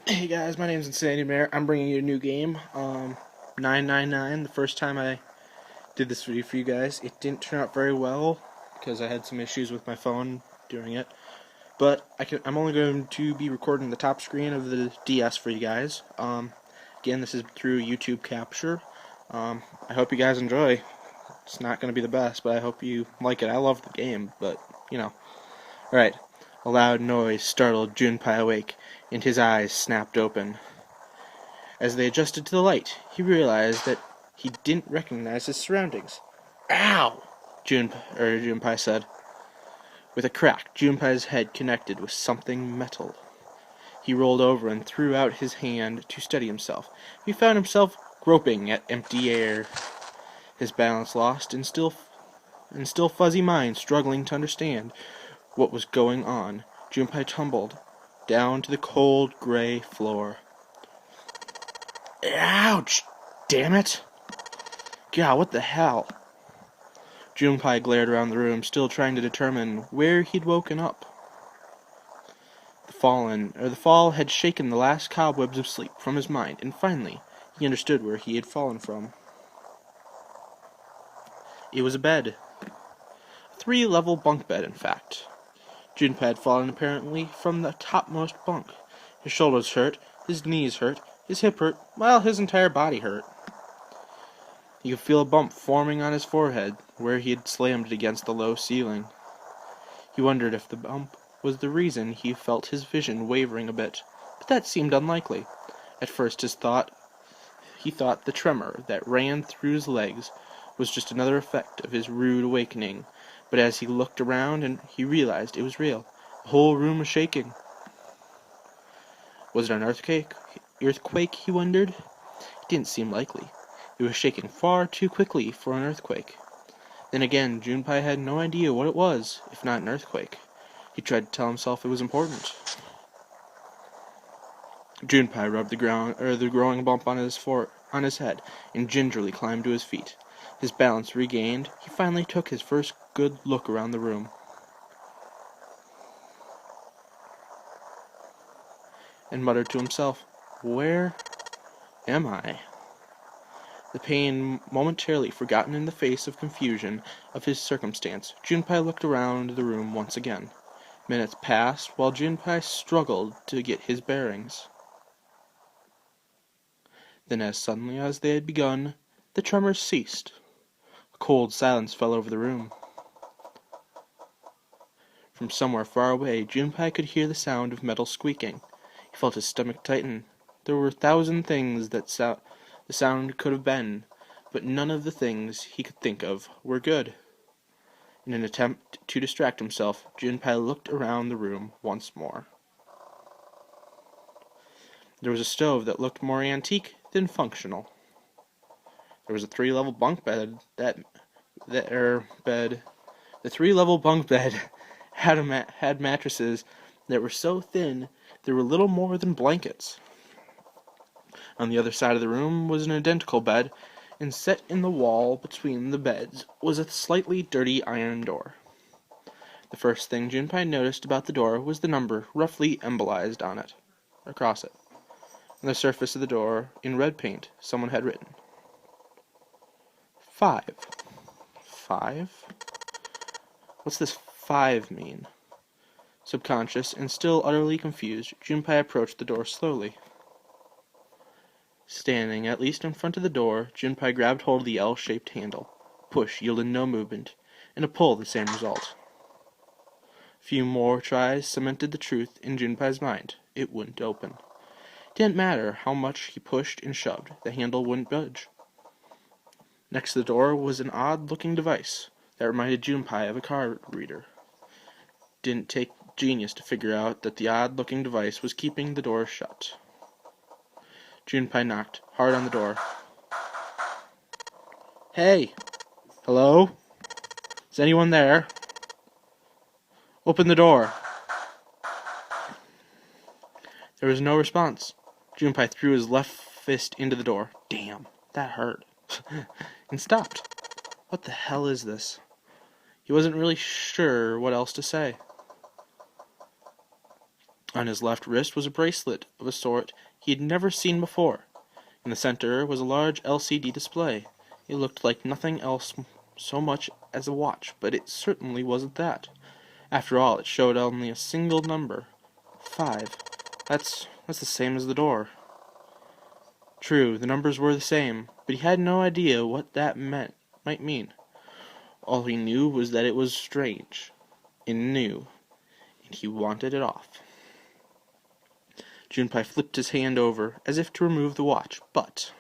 Hey guys, my name's Insanitymare. I'm bringing you a new game, 999. The first time I did this video for you guys, it didn't turn out very well because I had some issues with my phone doing it. But I'm only going to be recording the top screen of the DS for you guys. Again, this is through YouTube Capture. I hope you guys enjoy. It's not going to be the best, but I hope you like it. I love the game, but, you know. Alright. A loud noise startled Junpei awake, and his eyes snapped open. As they adjusted to the light, he realized that he didn't recognize his surroundings. "Ow!" Junpei said. With a crack, Junpei's head connected with something metal. He rolled over and threw out his hand to steady himself. He found himself groping at empty air, his balance lost, and still fuzzy mind struggling to understand what was going on. Junpei tumbled down to the cold gray floor. Ouch! Damn it! God, what the hell? Junpei glared around the room, still trying to determine where he'd woken up. The fall had shaken the last cobwebs of sleep from his mind, and finally, he understood where he had fallen from. It was a bed. A 3-level bunk bed, in fact. Junpei had fallen apparently from the topmost bunk. His shoulders hurt, his knees hurt, his hip hurt, while his entire body hurt. He could feel a bump forming on his forehead, where he had slammed it against the low ceiling. He wondered if the bump was the reason he felt his vision wavering a bit, but that seemed unlikely. At first he thought the tremor that ran through his legs was just another effect of his rude awakening, but as he looked around he realized it was real. The whole room was shaking. Was it an earthquake? He wondered. It didn't seem likely. It was shaking far too quickly for an earthquake. Then again, Junpei had no idea what it was, if not an earthquake. He tried to tell himself it was important. Junpei rubbed the growing bump on his head and gingerly climbed to his feet. His balance regained, he finally took his first good look around the room. And muttered to himself, "Where am I?" The pain momentarily forgotten in the face of confusion of his circumstance, Junpei looked around the room once again. Minutes passed while Junpei struggled to get his bearings. Then, as suddenly as they had begun, the tremors ceased. A cold silence fell over the room. From somewhere far away, Junpei could hear the sound of metal squeaking. He felt his stomach tighten. There were 1,000 things that the sound could have been, but none of the things he could think of were good. In an attempt to distract himself, Junpei looked around the room once more. There was a stove that looked more antique than functional. There was a 3-level bunk bed the 3-level bunk bed had mattresses that were so thin they were little more than blankets. On the other side of the room was an identical bed, and set in the wall between the beds was a slightly dirty iron door. The first thing Junpei noticed about the door was the number roughly embolized across it. On the surface of the door, in red paint, someone had written 5. 5? What's this 5 mean? Subconscious and still utterly confused, Junpei approached the door slowly. Standing at least in front of the door, Junpei grabbed hold of the L-shaped handle. Push yielded no movement, and a pull the same result. A few more tries cemented the truth in Junpei's mind. It wouldn't open. It didn't matter how much he pushed and shoved, the handle wouldn't budge. Next to the door was an odd-looking device that reminded Junpei of a card reader. Didn't take genius to figure out that the odd-looking device was keeping the door shut. Junpei knocked hard on the door. "Hey! Hello? Is anyone there? Open the door." There was no response. Junpei threw his left fist into the door. Damn, that hurt. And stopped. What the hell is this? He wasn't really sure what else to say. On his left wrist was a bracelet of a sort he had never seen before. In the center was a large LCD display. It looked like nothing else so much as a watch, but it certainly wasn't that. After all, it showed only a single number, 5. That's the same as the door. True, the numbers were the same, but he had no idea what that might mean. All he knew was that it was strange and new, and he wanted it off. Junpei flipped his hand over, as if to remove the watch, but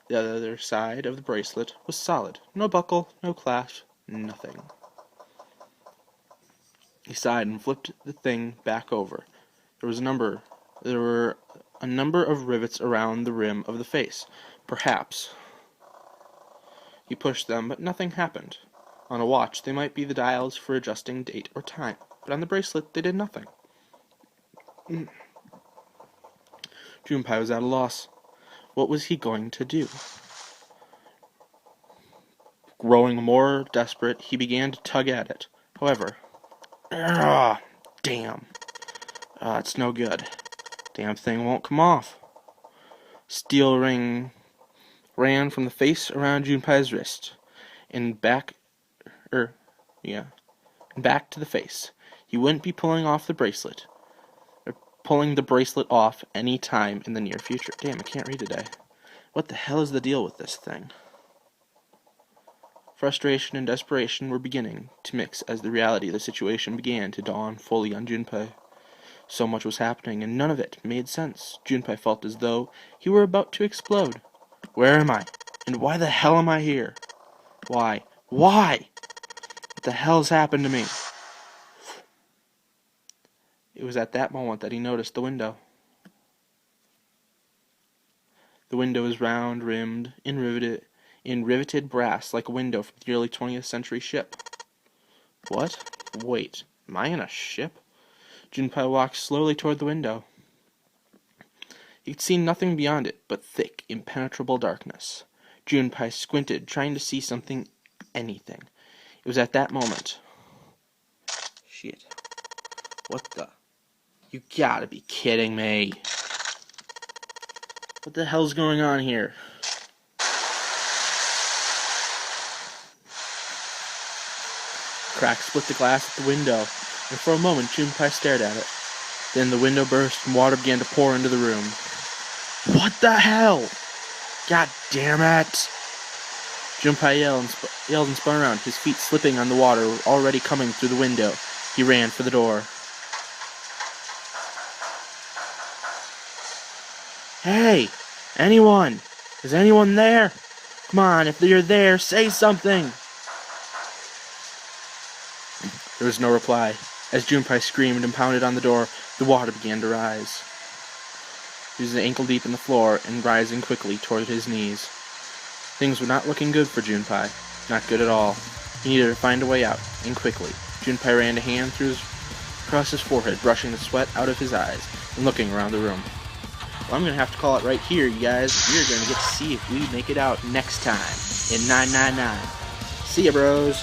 the other side of the bracelet was solid. No buckle, no clasp, nothing. He sighed and flipped the thing back over. There were a number of rivets around the rim of the face. Perhaps. He pushed them, but nothing happened. On a watch, they might be the dials for adjusting date or time, but on the bracelet, they did nothing. Junpei was at a loss. What was he going to do? Growing more desperate, he began to tug at it. However, damn. It's no good. Damn thing won't come off. Steel ring ran from the face around Junpei's wrist and back to the face. He wouldn't be pulling the bracelet off any time in the near future. Damn, I can't read today. What the hell is the deal with this thing? Frustration and desperation were beginning to mix as the reality of the situation began to dawn fully on Junpei. So much was happening, and none of it made sense. Junpei felt as though he were about to explode. Where am I? And why the hell am I here? Why? What the hell's happened to me? It was at that moment that he noticed the window. The window is round-rimmed in riveted brass like a window from the early 20th century ship. What? Wait, am I in a ship? Junpei walked slowly toward the window. He could see nothing beyond it but thick, impenetrable darkness. Junpei squinted, trying to see anything. It was at that moment. Shit. What the? You gotta be kidding me. What the hell's going on here? Crack split the glass at the window, and for a moment Junpei stared at it. Then the window burst and water began to pour into the room. What the hell? God damn it! Junpei yelled and spun around, his feet slipping on the water already coming through the window. He ran for the door. Hey! Anyone! Is anyone there? Come on, if you're there, say something! There was no reply. As Junpei screamed and pounded on the door, the water began to rise. He was ankle deep in the floor and rising quickly toward his knees. Things were not looking good for Junpei. Not good at all. He needed to find a way out, and quickly. Junpei ran a hand across his forehead, brushing the sweat out of his eyes, and looking around the room. Well, I'm going to have to call it right here, you guys. We're going to get to see if we make it out next time in 999. See ya, bros.